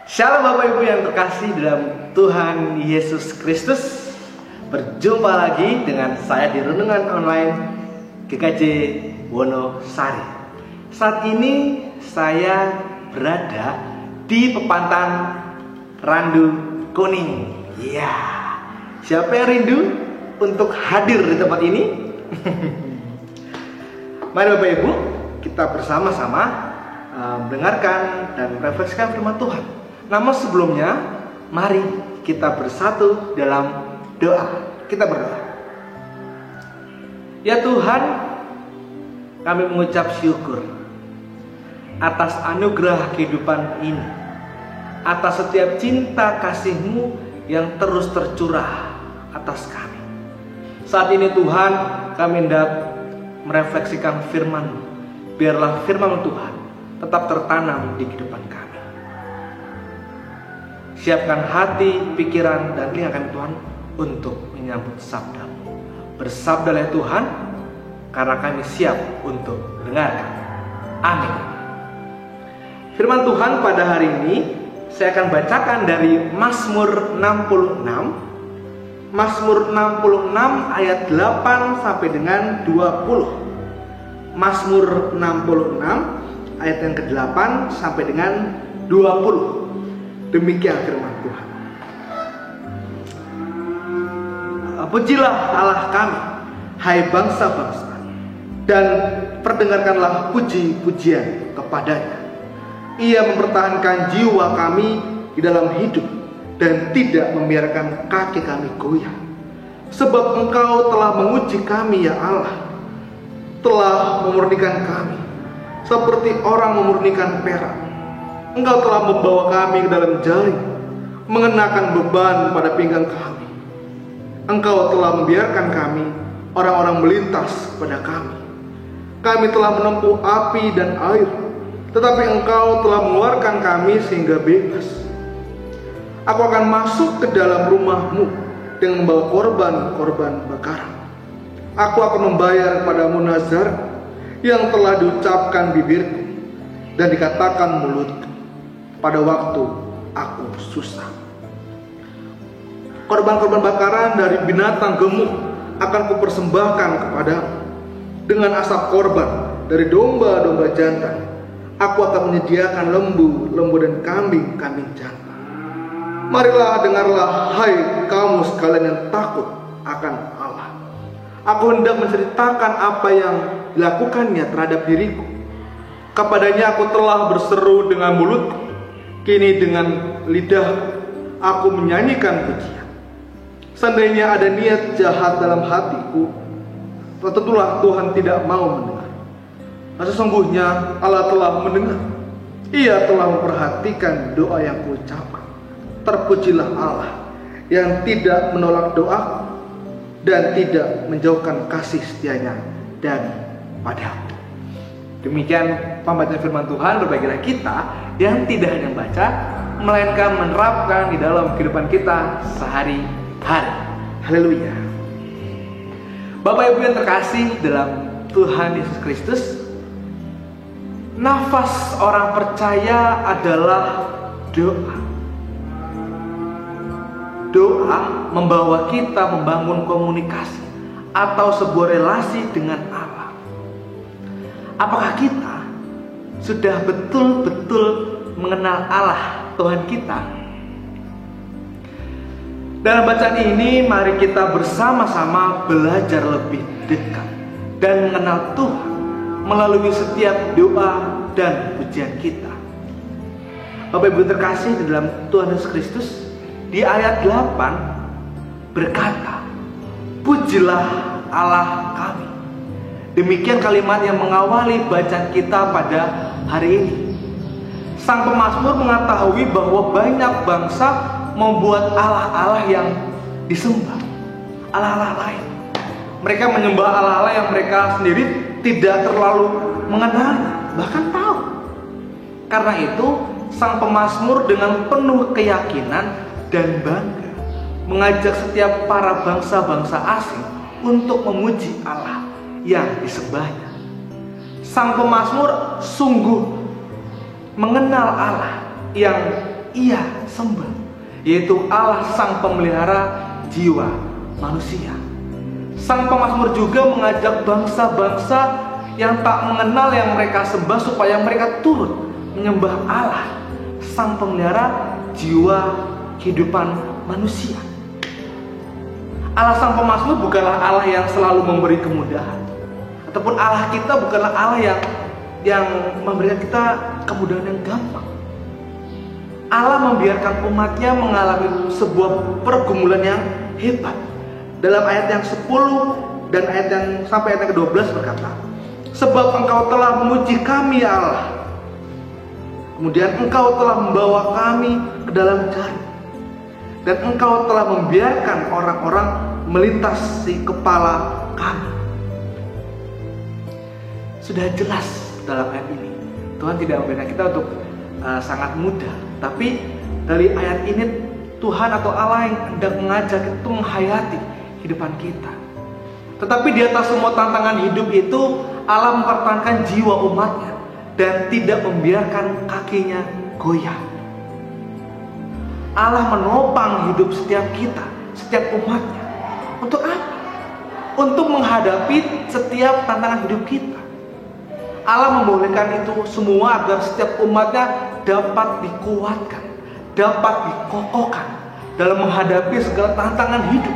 Shalom Bapak Ibu yang terkasih dalam Tuhan Yesus Kristus. Berjumpa lagi dengan saya di Renungan Online GKJ Wonosari. Saat ini saya berada di Pepantan Randu Kuning. Ya, siapa yang rindu untuk hadir di tempat ini? Mari Bapak Ibu, kita bersama-sama mendengarkan dan refleksikan firman Tuhan. Namun sebelumnya, mari kita bersatu dalam doa. Kita berdoa. Ya Tuhan, kami mengucap syukur atas anugerah kehidupan ini, atas setiap cinta kasih-Mu yang terus tercurah atas kami. Saat ini Tuhan, kami hendak merefleksikan firman-Mu. Biarlah firman Tuhan tetap tertanam di kehidupan kami. Siapkan hati, pikiran, dan telinga kami Tuhan untuk menyambut sabda-Mu. Bersabdalah Tuhan, karena kami siap untuk mendengarkan. Amin. Firman Tuhan pada hari ini saya akan bacakan dari Mazmur 66. Mazmur 66 ayat 8 sampai dengan 20. Mazmur 66 ayat yang ke-8 sampai dengan 20. Demikian firman Tuhan. Pujilah Allah kami, hai bangsa-bangsa, dan perdengarkanlah puji-pujian kepadanya. Ia mempertahankan jiwa kami di dalam hidup dan tidak membiarkan kaki kami goyah. Sebab Engkau telah menguji kami ya Allah, telah memurnikan kami seperti orang memurnikan perak. Engkau telah membawa kami ke dalam jaring, mengenakan beban pada pinggang kami. Engkau telah membiarkan kami, orang-orang melintas pada kami. Kami telah menempuh api dan air, tetapi Engkau telah mengeluarkan kami sehingga bebas. Aku akan masuk ke dalam rumah-Mu dengan membawa korban-korban bakaran. Aku akan membayar kepadamu nazar yang telah diucapkan bibirku dan dikatakan mulutku pada waktu aku susah. Korban-korban bakaran dari binatang gemuk akan kupersembahkan kepadamu. Dengan asap korban dari domba-domba jantan, aku akan menyediakan lembu dan kambing jantan. Marilah dengarlah, hai kamu sekalian yang takut akan Allah. Aku hendak menceritakan apa yang dilakukannya terhadap diriku. Kepadanya aku telah berseru dengan mulutku, kini dengan lidah aku menyanyikan pujian. Seandainya ada niat jahat dalam hatiku, tentulah Tuhan tidak mau mendengar. Sesungguhnya Allah telah mendengar. Ia telah memperhatikan doa yang kuucapkan. Terpujilah Allah yang tidak menolak doaku dan tidak menjauhkan kasih setianya daripadaku. Demikian pembacaan firman Tuhan. Berbahagialah kita yang tidak hanya membaca, melainkan menerapkan di dalam kehidupan kita sehari-hari. Haleluya. Bapak Ibu yang terkasih dalam Tuhan Yesus Kristus, nafas orang percaya adalah doa. Doa membawa kita membangun komunikasi atau sebuah relasi dengan Allah. Apakah kita sudah betul-betul mengenal Allah Tuhan kita? Dalam bacaan ini mari kita bersama-sama belajar lebih dekat dan mengenal Tuhan melalui setiap doa dan pujian kita. Bapak Ibu terkasih di dalam Tuhan Yesus Kristus, di ayat 8 berkata, pujilah Allah kami. Demikian kalimat yang mengawali bacaan kita pada hari ini. Sang pemazmur mengetahui bahwa banyak bangsa membuat Allah-Allah yang disembah, Allah-Allah lain. Mereka menyembah Allah-Allah yang mereka sendiri tidak terlalu mengenalnya, bahkan tahu. Karena itu, sang pemazmur dengan penuh keyakinan dan bangga mengajak setiap para bangsa-bangsa asing untuk memuji Allah yang disembahnya. Sang pemazmur sungguh mengenal Allah yang ia sembah, yaitu Allah sang pemelihara jiwa manusia. Sang pemazmur juga mengajak bangsa-bangsa yang tak mengenal yang mereka sembah supaya mereka turut menyembah Allah, sang pemelihara jiwa kehidupan manusia. Allah sang pemazmur bukanlah Allah yang selalu memberi kemudahan, ataupun Allah kita bukanlah Allah yang memberikan kita kemudahan yang gampang. Allah membiarkan umatnya mengalami sebuah pergumulan yang hebat. Dalam ayat yang 10 dan ayat yang sampai ayat yang ke-12 berkata, sebab engkau telah memuji kami ya Allah, kemudian engkau telah membawa kami ke dalam jaring, dan engkau telah membiarkan orang-orang melintasi kepala kami. Sudah jelas dalam ayat ini, Tuhan tidak memberikan kita untuk sangat mudah. Tapi dari ayat ini Tuhan atau Allah yang hendak mengajak itu menghayati kehidupan kita. Tetapi di atas semua tantangan hidup itu Allah mempertahankan jiwa umatnya dan tidak membiarkan kakinya goyah. Allah menopang hidup setiap kita, setiap umatnya. Untuk apa? Untuk menghadapi setiap tantangan hidup kita. Allah membolehkan itu semua agar setiap umatnya dapat dikuatkan, dapat dikokohkan dalam menghadapi segala tantangan hidup.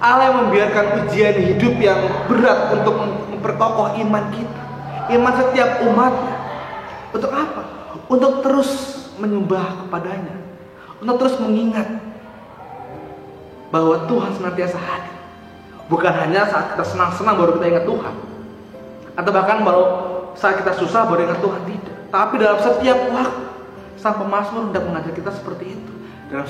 Allah yang membiarkan ujian hidup yang berat untuk memperkokoh iman kita, iman setiap umatnya. Untuk apa? Untuk terus menyembah kepadanya, untuk terus mengingat bahwa Tuhan senantiasa hadir. Bukan hanya saat kita senang-senang baru kita ingat Tuhan, atau bahkan baru saat kita susah baru ingat Tuhan, tidak. Tapi dalam setiap waktu sang pemazmur hendak mengajak kita seperti itu. Dalam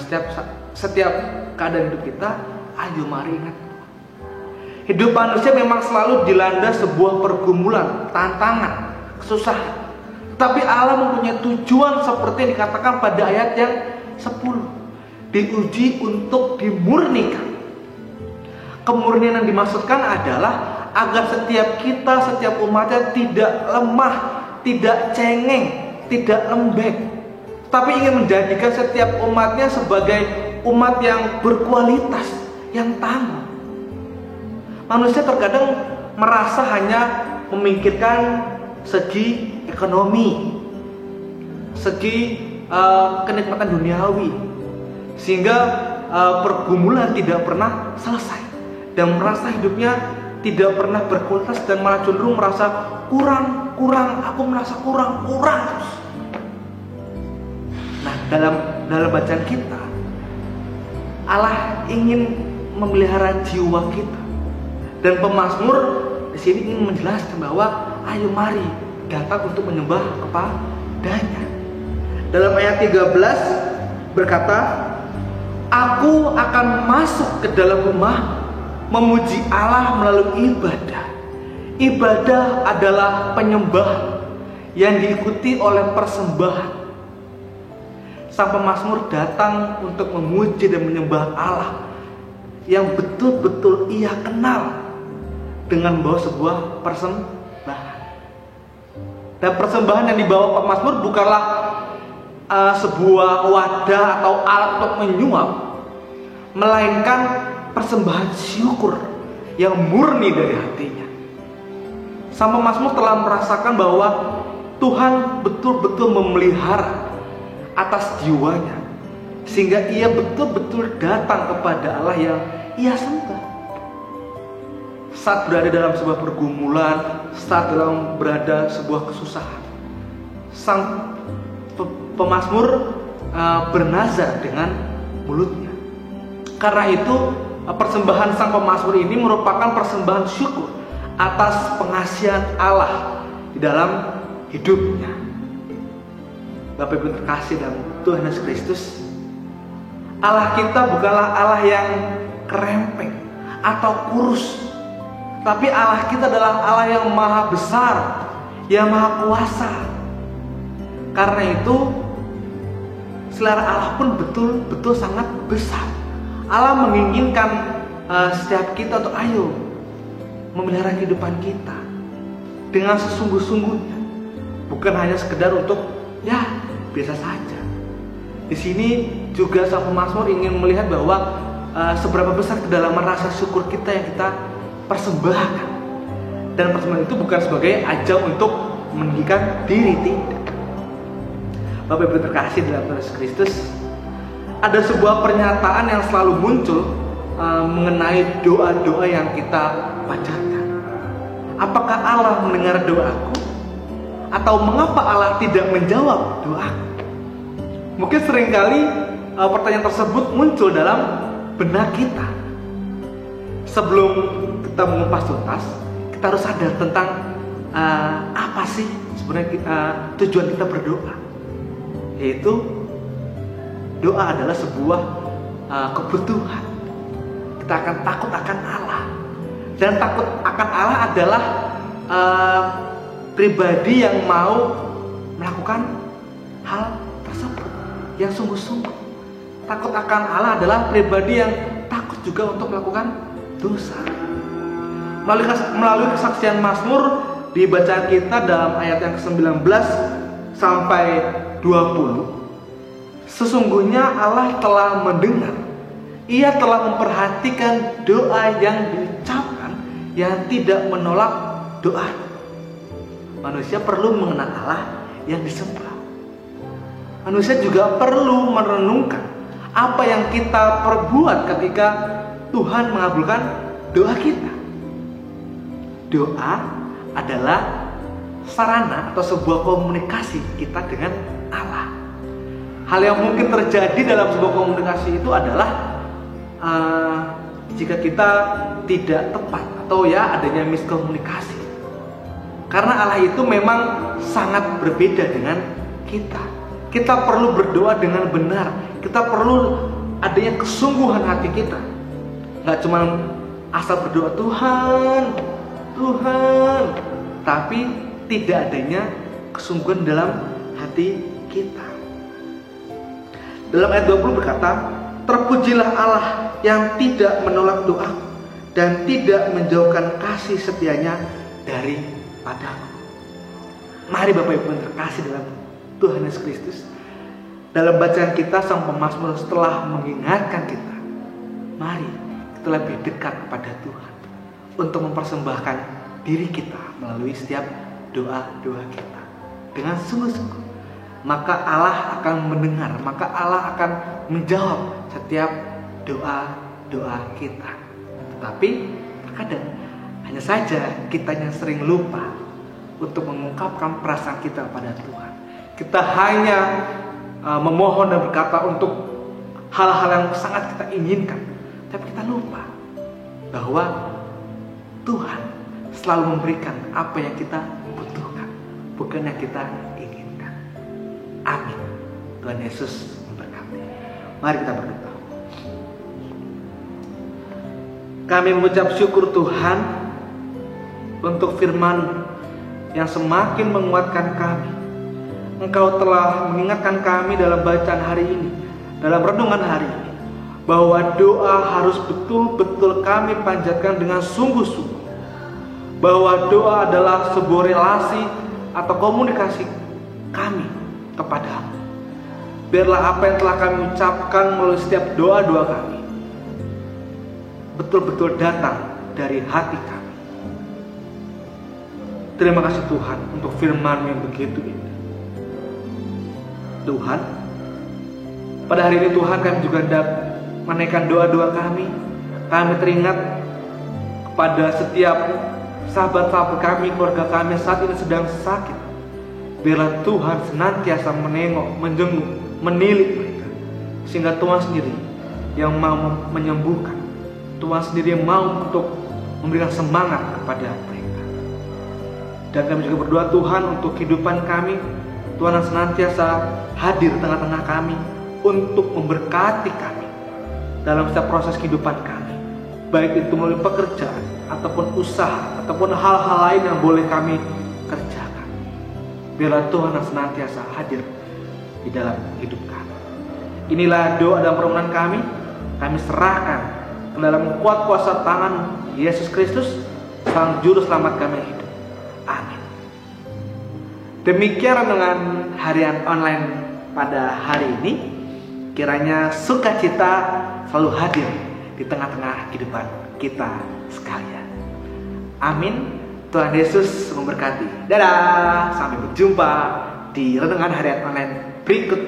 setiap keadaan hidup kita, ayo mari ingat Tuhan. Hidup manusia memang selalu dilanda sebuah pergumulan, tantangan, kesusahan. Tapi Allah mempunyai tujuan seperti yang dikatakan pada ayat yang 10. Diuji untuk dimurnikan. Kemurnian yang dimaksudkan adalah agar setiap kita, setiap umatnya tidak lemah, tidak cengeng, tidak lembek, tapi ingin menjadikan setiap umatnya sebagai umat yang berkualitas, yang tangguh. Manusia terkadang merasa hanya memikirkan segi ekonomi, segi kenikmatan duniawi, sehingga pergumulan tidak pernah selesai dan merasa hidupnya tidak pernah berkualitas dan malah cenderung merasa kurang, aku merasa kurang terus. Nah, dalam bacaan kita, Allah ingin memelihara jiwa kita. Dan pemazmur di sini ingin menjelaskan bahwa ayo mari datang untuk menyembah kepadanya. Dalam ayat 13 berkata, aku akan masuk ke dalam rumah memuji Allah melalui ibadah. Ibadah adalah penyembahan yang diikuti oleh persembahan. Sang pemazmur datang untuk memuji dan menyembah Allah yang betul-betul ia kenal dengan membawa sebuah persembahan. Dan persembahan yang dibawa pemazmur bukanlah sebuah wadah atau alat untuk menyuap, melainkan persembahan syukur yang murni dari hatinya. Sang pemazmur telah merasakan bahwa Tuhan betul-betul memelihara atas jiwanya, sehingga ia betul-betul datang kepada Allah yang ia sembah. Saat berada dalam sebuah pergumulan, saat berada sebuah kesusahan, sang pemazmur bernazar dengan mulutnya. Karena itu persembahan sang pemazmur ini merupakan persembahan syukur atas pengasihan Allah di dalam hidupnya. Bapak Ibu terkasih dalam Tuhan Yesus Kristus, Allah kita bukanlah Allah yang kerempeng atau kurus, tapi Allah kita adalah Allah yang maha besar, yang maha kuasa. Karena itu selera Allah pun betul-betul sangat besar. Allah menginginkan setiap kita untuk ayo memelihara kehidupan kita dengan sesungguh-sungguhnya, bukan hanya sekedar untuk ya biasa saja. Di sini juga sang pemazmur ingin melihat bahwa seberapa besar kedalaman rasa syukur kita yang kita persembahkan. Dan persembahan itu bukan sebagai ajang untuk meninggikan diri, tidak. Bapak Ibu terkasih dalam Tuhan Yesus Kristus, ada sebuah pernyataan yang selalu muncul mengenai doa-doa yang kita panjatkan. Apakah Allah mendengar doaku? Atau mengapa Allah tidak menjawab doaku? Mungkin seringkali pertanyaan tersebut muncul dalam benak kita. Sebelum kita mengupas tuntas, kita harus sadar tentang apa sih sebenarnya tujuan kita berdoa. Yaitu doa adalah sebuah kebutuhan. Kita akan takut akan Allah. Dan takut akan Allah adalah pribadi yang mau melakukan hal tersebut, yang sungguh-sungguh. Takut akan Allah adalah pribadi yang takut juga untuk melakukan dosa. Melalui kesaksian Mazmur di bacaan kita dalam ayat yang ke-19 sampai 20, sesungguhnya Allah telah mendengar. Ia telah memperhatikan doa yang diucapkan, yang tidak menolak doa. Manusia perlu mengenal Allah yang disembah. Manusia juga perlu merenungkan apa yang kita perbuat ketika Tuhan mengabulkan doa kita. Doa adalah sarana atau sebuah komunikasi kita dengan Allah. Hal yang mungkin terjadi dalam sebuah komunikasi itu adalah jika kita tidak tepat atau adanya miskomunikasi. Karena Allah itu memang sangat berbeda dengan kita. Kita perlu berdoa dengan benar. Kita perlu adanya kesungguhan hati kita. Gak cuma asal berdoa Tuhan, tapi tidak adanya kesungguhan dalam hati kita. Dalam ayat 20 berkata, terpujilah Allah yang tidak menolak doa dan tidak menjauhkan kasih setianya daripadaku. Mari Bapak Ibu terkasih dalam Tuhan Yesus Kristus, dalam bacaan kita sang pemazmur setelah mengingatkan kita, mari kita lebih dekat kepada Tuhan untuk mempersembahkan diri kita melalui setiap doa-doa kita dengan sungguh-sungguh. Maka Allah akan mendengar, maka Allah akan menjawab setiap doa-doa kita. Tetapi terkadang hanya saja kita yang sering lupa untuk mengungkapkan perasaan kita pada Tuhan. Kita hanya memohon dan berkata untuk hal-hal yang sangat kita inginkan, tapi kita lupa bahwa Tuhan selalu memberikan apa yang kita butuhkan, bukan yang kita inginkan. Amin. Tuhan Yesus memberkati. Mari kita berdoa. Kami mengucap syukur Tuhan untuk firman yang semakin menguatkan kami. Engkau telah mengingatkan kami dalam bacaan hari ini, dalam renungan hari ini, bahwa doa harus betul-betul kami panjatkan dengan sungguh-sungguh. Bahwa doa adalah sebuah relasi atau komunikasi kami kepadamu. Biarlah apa yang telah kami ucapkan melalui setiap doa-doa kami betul-betul datang dari hati kami. Terima kasih Tuhan untuk firman yang begitu indah. Tuhan, pada hari ini Tuhan, kami juga hendak menaikkan doa-doa kami. Kami teringat kepada setiap sahabat-sahabat kami, keluarga kami saat ini sedang sakit. Biarlah Tuhan senantiasa menengok, menjenguk, menilik mereka, sehingga Tuhan sendiri yang mau menyembuhkan, Tuhan sendiri yang mau untuk memberikan semangat kepada mereka. Dan kami juga berdoa Tuhan untuk kehidupan kami. Tuhan yang senantiasa hadir di tengah-tengah kami untuk memberkati kami dalam setiap proses kehidupan kami, baik itu melalui pekerjaan ataupun usaha ataupun hal-hal lain yang boleh kami kerjakan. Biarlah Tuhan yang senantiasa hadir di dalam hidup kami. Inilah doa dan permohonan kami. Kami serahkan ke dalam kuat kuasa tangan Yesus Kristus, Sang Juru Selamat kami hidup. Amin. Demikian renungan harian online pada hari ini. Kiranya sukacita selalu hadir di tengah-tengah kehidupan kita sekalian. Amin. Tuhan Yesus memberkati. Dadah, sampai berjumpa di renungan harian online berikut.